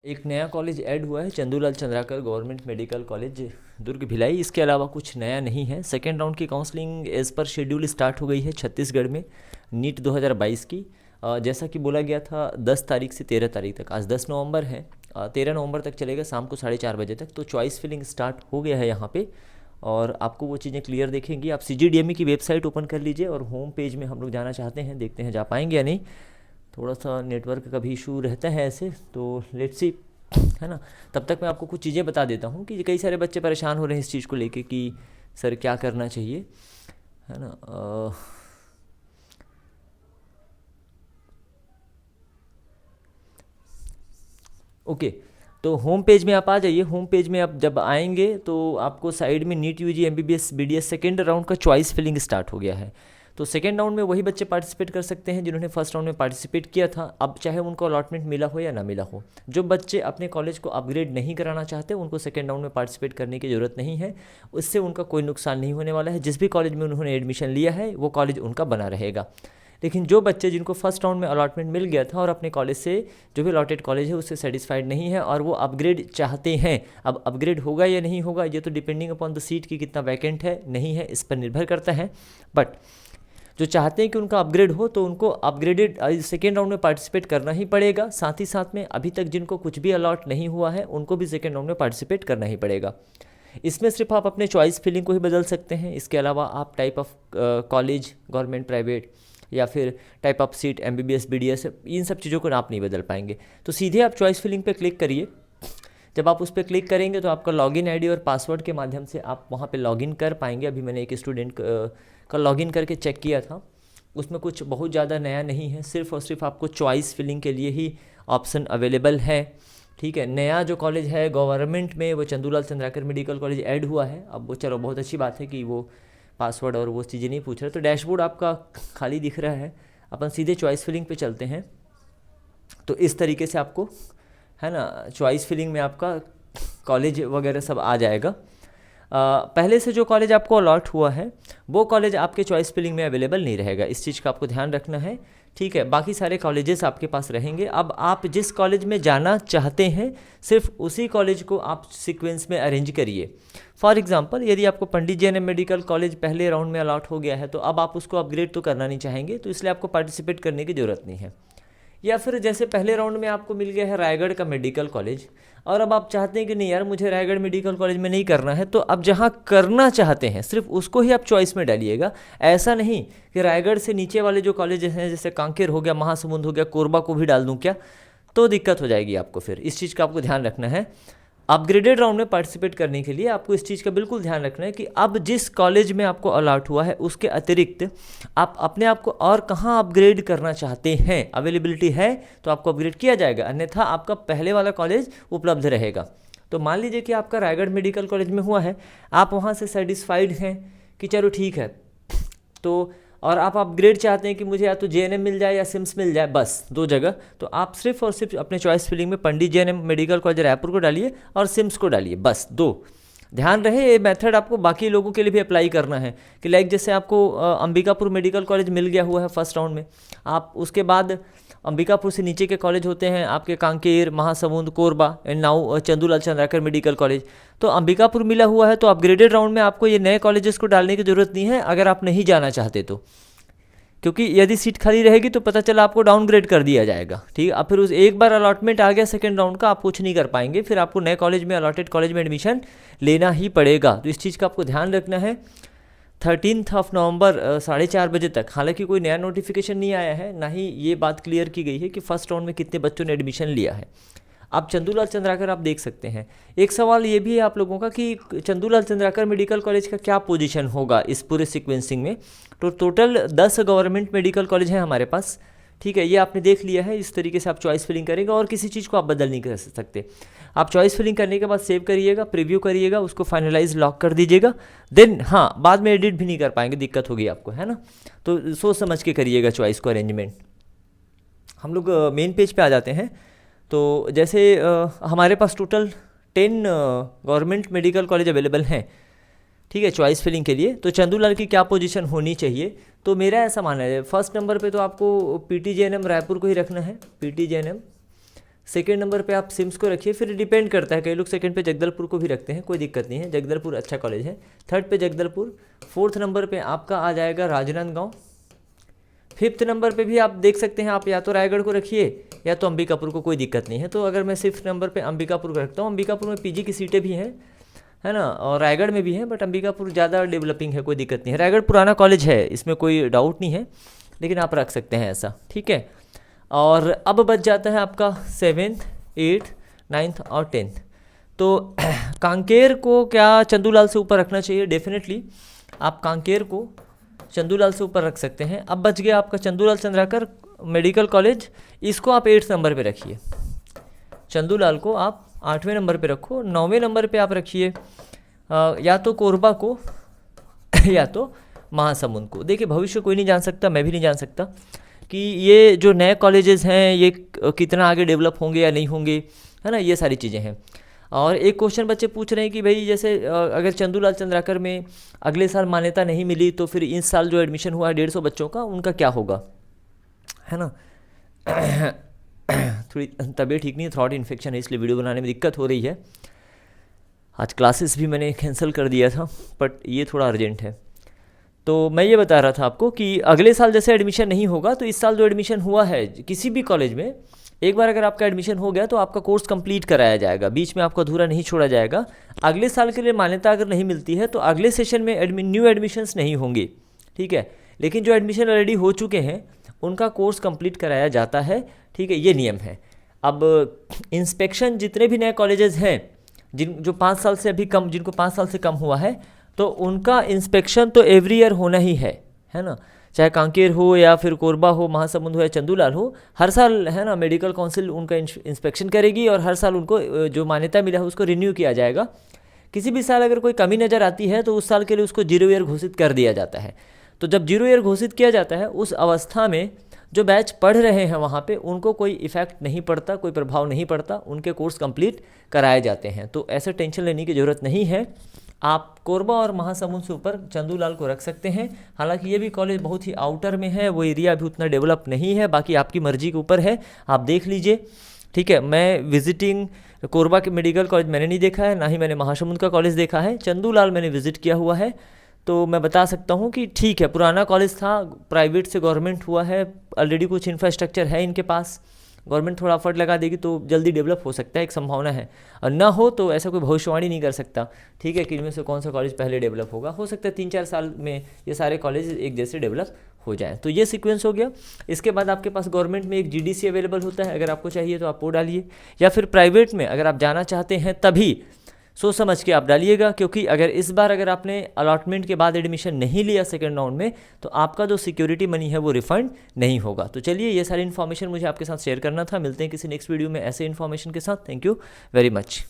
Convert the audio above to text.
एक नया college add हुआ है, Chandulal Chandrakar government medical college Durg Bhilai. इसके अलावा कुछ नया नहीं है। सेकेंड राउंड की counselling as per schedule start हो गई है छत्तीसगढ़ में नीट 2022 की। जैसा कि बोला गया था 10 तारीख से 13 तारीख तक, आज 10 नवंबर है, 13 नवंबर तक चलेगा शाम को 4:30 बजे तक। तो चॉइस फिलिंग स्टार्ट हो गया है यहाँ पे और आपको वो चीज़ें क्लियर देखेंगी। आप CGDME की वेबसाइट ओपन कर लीजिए और होम पेज में हम लोग जाना चाहते हैं, देखते हैं जा पाएंगे या नहीं। थोड़ा सा नेटवर्क का भी इशू रहता है ऐसे, तो लेट्स सी, है ना। तब तक मैं आपको कुछ चीज़ें बता देता हूँ कि कई सारे बच्चे परेशान हो रहे हैं इस चीज़ को लेके कि सर क्या करना चाहिए, है ना। ओके, तो होम पेज में आप आ जाइए। होम पेज में आप जब आएंगे तो आपको साइड में NEET UG MBBS BDS second round का चॉइस फिलिंग स्टार्ट हो गया है। तो सेकेंड राउंड में वही बच्चे पार्टिसिपेट कर सकते हैं जिन्होंने फर्स्ट राउंड में पार्टिसिपेट किया था, अब चाहे उनको अलॉटमेंट मिला हो या ना मिला हो। जो बच्चे अपने कॉलेज को अपग्रेड नहीं कराना चाहते उनको सेकेंड राउंड में पार्टिसिपेट करने की ज़रूरत नहीं है। उससे उनका कोई नुकसान नहीं होने वाला है। जिस भी कॉलेज में उन्होंने एडमिशन लिया है वो कॉलेज उनका बना रहेगा। लेकिन जो बच्चे जिनको फर्स्ट राउंड में अलॉटमेंट मिल गया था और अपने कॉलेज से, जो भी अलॉटेड कॉलेज है उससे सेटिस्फाइड नहीं है और वो अपग्रेड चाहते हैं, अब अपग्रेड होगा या नहीं होगा ये तो डिपेंडिंग अपॉन द सीट की कितना वैकेंट है नहीं है इस पर निर्भर करता है। बट जो चाहते हैं कि उनका अपग्रेड हो तो उनको अपग्रेडेड सेकेंड राउंड में पार्टिसिपेट करना ही पड़ेगा। साथ ही साथ में अभी तक जिनको कुछ भी अलॉट नहीं हुआ है उनको भी सेकेंड राउंड में पार्टिसिपेट करना ही पड़ेगा। इसमें सिर्फ आप अपने चॉइस फिलिंग को ही बदल सकते हैं। इसके अलावा आप type of college, government, private या फिर type of seat, MBBS BDS, इन सब चीज़ों को आप नहीं बदल पाएंगे। तो सीधे आप चॉइस फिलिंग पे क्लिक करिए। जब आप उस पर क्लिक करेंगे तो आपका लॉगिन आईडी और पासवर्ड के माध्यम से आप वहाँ पे लॉगिन कर पाएंगे। अभी मैंने एक स्टूडेंट का लॉगिन करके चेक किया था, उसमें कुछ बहुत ज़्यादा नया नहीं है। सिर्फ और सिर्फ आपको चॉइस फिलिंग के लिए ही ऑप्शन अवेलेबल है। ठीक है, नया जो कॉलेज है गवर्नमेंट में वो Chandulal Chandrakar medical college add हुआ है। अब वो चलो बहुत अच्छी बात है कि वो पासवर्ड और वो चीज़ें नहीं पूछ रहे। तो डैशबोर्ड आपका खाली दिख रहा है। अपन सीधे चॉइस फिलिंग पे चलते हैं। तो इस तरीके से आपको, है ना, चॉइस फिलिंग में आपका कॉलेज वगैरह सब आ जाएगा। पहले से जो कॉलेज आपको अलॉट हुआ है वो कॉलेज आपके चॉइस फिलिंग में अवेलेबल नहीं रहेगा, इस चीज़ का आपको ध्यान रखना है। ठीक है, बाकी सारे कॉलेजेस आपके पास रहेंगे। अब आप जिस कॉलेज में जाना चाहते हैं सिर्फ उसी कॉलेज को आप सीक्वेंस में अरेंज करिए। फॉर एग्जांपल, यदि आपको पंडित JNM मेडिकल कॉलेज पहले राउंड में अलॉट हो गया है तो अब आप उसको अपग्रेड तो करना नहीं चाहेंगे, तो इसलिए आपको पार्टिसिपेट करने की ज़रूरत नहीं है। या फिर जैसे पहले राउंड में आपको मिल गया है रायगढ़ का मेडिकल कॉलेज और अब आप चाहते हैं कि नहीं यार मुझे रायगढ़ मेडिकल कॉलेज में नहीं करना है, तो अब जहाँ करना चाहते हैं सिर्फ उसको ही आप चॉइस में डालिएगा। ऐसा नहीं कि रायगढ़ से नीचे वाले जो कॉलेज हैं जैसे कांकेर हो गया, महासमुंद हो गया, कोरबा को भी डाल दूँ क्या, तो दिक्कत हो जाएगी आपको। फिर इस चीज़ का आपको ध्यान रखना है। अपग्रेडेड राउंड में पार्टिसिपेट करने के लिए आपको इस चीज़ का बिल्कुल ध्यान रखना है कि अब जिस कॉलेज में आपको अलॉट हुआ है उसके अतिरिक्त आप अपने आप को और कहाँ अपग्रेड करना चाहते हैं, अवेलेबिलिटी है तो आपको अपग्रेड किया जाएगा, अन्यथा आपका पहले वाला कॉलेज उपलब्ध रहेगा। तो मान लीजिए कि आपका रायगढ़ मेडिकल कॉलेज में हुआ है, आप वहाँ से सेटिस्फाइड हैं कि चलो ठीक है, तो और आप अपग्रेड चाहते हैं कि मुझे या तो JNM मिल जाए या SIMS मिल जाए, बस 2 जगह, तो आप सिर्फ और सिर्फ अपने चॉइस फिलिंग में पंडित JNM मेडिकल कॉलेज रायपुर को डालिए और SIMS को डालिए, बस 2। ध्यान रहे ये मेथड आपको बाकी लोगों के लिए भी अप्लाई करना है कि लाइक जैसे आपको अंबिकापुर मेडिकल कॉलेज मिल गया हुआ है फर्स्ट राउंड में, आप उसके बाद अंबिकापुर से नीचे के कॉलेज होते हैं आपके Kanker, Mahasamund, Korba and now Chandulal Chandrakar medical college. तो अंबिकापुर मिला हुआ है तो अपग्रेडेड राउंड में आपको ये नए कॉलेजेस को डालने की ज़रूरत नहीं है अगर आप नहीं जाना चाहते तो, क्योंकि यदि सीट खाली रहेगी तो पता चला आपको डाउनग्रेड कर दिया जाएगा। ठीक है, अब फिर उस एक बार अलॉटमेंट आ गया सेकंड राउंड का, आप कुछ नहीं कर पाएंगे, फिर आपको नए कॉलेज में, अलॉटेड कॉलेज में एडमिशन लेना ही पड़ेगा। तो इस चीज़ का आपको ध्यान रखना है। 13 नवंबर 4:30 बजे तक, हालांकि कोई नया नोटिफिकेशन नहीं आया है, ना ही ये बात क्लियर की गई है कि फर्स्ट राउंड में कितने बच्चों ने एडमिशन लिया है। आप चंदूलाल चंद्राकर आप देख सकते हैं। एक सवाल ये भी है आप लोगों का कि चंदूलाल चंद्राकर मेडिकल कॉलेज का क्या पोजीशन होगा इस पूरे सीक्वेंसिंग में। तो टोटल 10 गवर्नमेंट मेडिकल कॉलेज हैं हमारे पास। ठीक है, ये आपने देख लिया है। इस तरीके से आप चॉइस फिलिंग करेंगे और किसी चीज़ को आप बदल नहीं कर सकते। आप चॉइस फिलिंग करने के बाद सेव करिएगा, प्रीव्यू करिएगा, उसको फाइनलाइज लॉक कर दीजिएगा। देन हाँ, बाद में एडिट भी नहीं कर पाएंगे, दिक्कत होगी आपको, है ना। तो सोच समझ के करिएगा चॉइस को अरेंजमेंट। हम लोग मेन पेज पे आ जाते हैं। तो जैसे हमारे पास total 10 government medical college available हैं। ठीक है, चॉइस फिलिंग के लिए। तो चंदूलाल की क्या पोजीशन होनी चाहिए, तो मेरा ऐसा मानना है फर्स्ट नंबर पे तो आपको PT JNM रायपुर को ही रखना है, PT JNM। सेकेंड नंबर पे आप सिम्स को रखिए, फिर डिपेंड करता है, कई लोग सेकंड पे जगदलपुर को भी रखते हैं, कोई दिक्कत नहीं है, जगदलपुर अच्छा कॉलेज है। थर्ड पे जगदलपुर, फोर्थ नंबर पे आपका आ जाएगा राजनांदगांव, फिफ्थ नंबर पे भी आप देख सकते हैं, आप या तो रायगढ़ को रखिए या तो अंबिकापुर को, कोई दिक्कत नहीं है। तो अगर मैं फिफ्थ नंबर पे अंबिकापुर को रखता हूँ, अंबिकापुर में पीजी की सीटें भी हैं, है ना, और रायगढ़ में भी है, बट अंबिकापुर ज़्यादा डेवलपिंग है, कोई दिक्कत नहीं है। रायगढ़ पुराना कॉलेज है, इसमें कोई डाउट नहीं है, लेकिन आप रख सकते हैं ऐसा, ठीक है। और अब बच जाता है आपका 7th 8th 9th और 10th। तो कांकेर को क्या चंदूलाल से ऊपर रखना चाहिए? डेफिनेटली आप कांकेर को चंदूलाल से ऊपर रख सकते हैं। अब बच गया आपका चंदूलाल चंद्राकर मेडिकल कॉलेज, इसको आप 8th नंबर पे रखिए, चंदूलाल को आप 8वें नंबर पे रखो। 9वें नंबर पे आप रखिए या तो कोरबा को या तो महासमुंद को। देखिए भविष्य कोई नहीं जान सकता, मैं भी नहीं जान सकता कि ये जो नए कॉलेजेस हैं ये कितना आगे डेवलप होंगे या नहीं होंगे, है ना, ये सारी चीज़ें हैं। और एक क्वेश्चन बच्चे पूछ रहे हैं कि भाई जैसे अगर चंदूलाल चंद्राकर में अगले साल मान्यता नहीं मिली तो फिर इस साल जो एडमिशन हुआ है 150 बच्चों का, उनका क्या होगा, है ना। थोड़ी तबीयत ठीक नहीं है, थ्रॉट इन्फेक्शन है, इसलिए वीडियो बनाने में दिक्कत हो रही है। आज क्लासेस भी मैंने कैंसिल कर दिया था, बट ये थोड़ा अर्जेंट है। तो मैं ये बता रहा था आपको कि अगले साल जैसे एडमिशन नहीं होगा, तो इस साल जो एडमिशन हुआ है किसी भी कॉलेज में, एक बार अगर आपका एडमिशन हो गया तो आपका कोर्स कंप्लीट कराया जाएगा, बीच में आपको अधूरा नहीं छोड़ा जाएगा। अगले साल के लिए मान्यता अगर नहीं मिलती है तो अगले सेशन में न्यू एडमिशन्स नहीं होंगे, ठीक है। लेकिन जो एडमिशन ऑलरेडी हो चुके हैं उनका कोर्स कंप्लीट कराया जाता है, ठीक है, ये नियम है। अब इंस्पेक्शन जितने भी नए कॉलेजेस हैं जो 5 साल से अभी कम, जिनको 5 साल से कम हुआ है, तो उनका इंस्पेक्शन तो एवरी ईयर होना ही है ना, चाहे कांकेर हो या फिर कोरबा हो, महासमुंद हो या चंदूलाल हो, हर साल, है ना, मेडिकल काउंसिल उनका इंस्पेक्शन करेगी और हर साल उनको जो मान्यता मिला है उसको रिन्यू किया जाएगा। किसी भी साल अगर कोई कमी नज़र आती है तो उस साल के लिए उसको 0 ईयर घोषित कर दिया जाता है। तो जब 0 ईयर घोषित किया जाता है उस अवस्था में जो बैच पढ़ रहे हैं वहाँ पे उनको कोई इफेक्ट नहीं पड़ता, कोई प्रभाव नहीं पड़ता, उनके कोर्स कंप्लीट कराए जाते हैं। तो ऐसे टेंशन लेने की ज़रूरत नहीं है। आप कोरबा और महासमुंद से ऊपर चंदूलाल को रख सकते हैं। हालांकि ये भी कॉलेज बहुत ही आउटर में है, वो एरिया भी उतना डेवलप नहीं है, बाकी आपकी मर्जी के ऊपर है, आप देख लीजिए, ठीक है। मैं विजिटिंग कोरबा के मेडिकल कॉलेज मैंने नहीं देखा है, ना ही मैंने महासमुंद का कॉलेज देखा है, चंदूलाल मैंने विजिट किया हुआ है। तो मैं बता सकता हूँ कि ठीक है, पुराना कॉलेज था, प्राइवेट से गवर्नमेंट हुआ है, ऑलरेडी कुछ इंफ्रास्ट्रक्चर है इनके पास, गवर्नमेंट थोड़ा एफर्ट लगा देगी तो जल्दी डेवलप हो सकता है, एक संभावना है। और ना हो तो ऐसा कोई भविष्यवाणी नहीं कर सकता, ठीक है, कि इनमें से कौन सा कॉलेज पहले डेवलप होगा। हो सकता है 3-4 साल में ये सारे कॉलेज एक जैसे डेवलप हो जाए। तो ये सीक्वेंस हो गया। इसके बाद आपके पास गवर्नमेंट में एक GDC अवेलेबल होता है, अगर आपको चाहिए तो आप वो डालिए, या फिर प्राइवेट में अगर आप जाना चाहते हैं तभी सोच समझ के आप डालिएगा, क्योंकि इस बार अगर आपने अलॉटमेंट के बाद एडमिशन नहीं लिया सेकंड राउंड में तो आपका जो सिक्योरिटी मनी है वो रिफंड नहीं होगा। तो चलिए, ये सारी इन्फॉर्मेशन मुझे आपके साथ शेयर करना था। मिलते हैं किसी नेक्स्ट वीडियो में ऐसे इन्फॉर्मेशन के साथ। Thank you very much.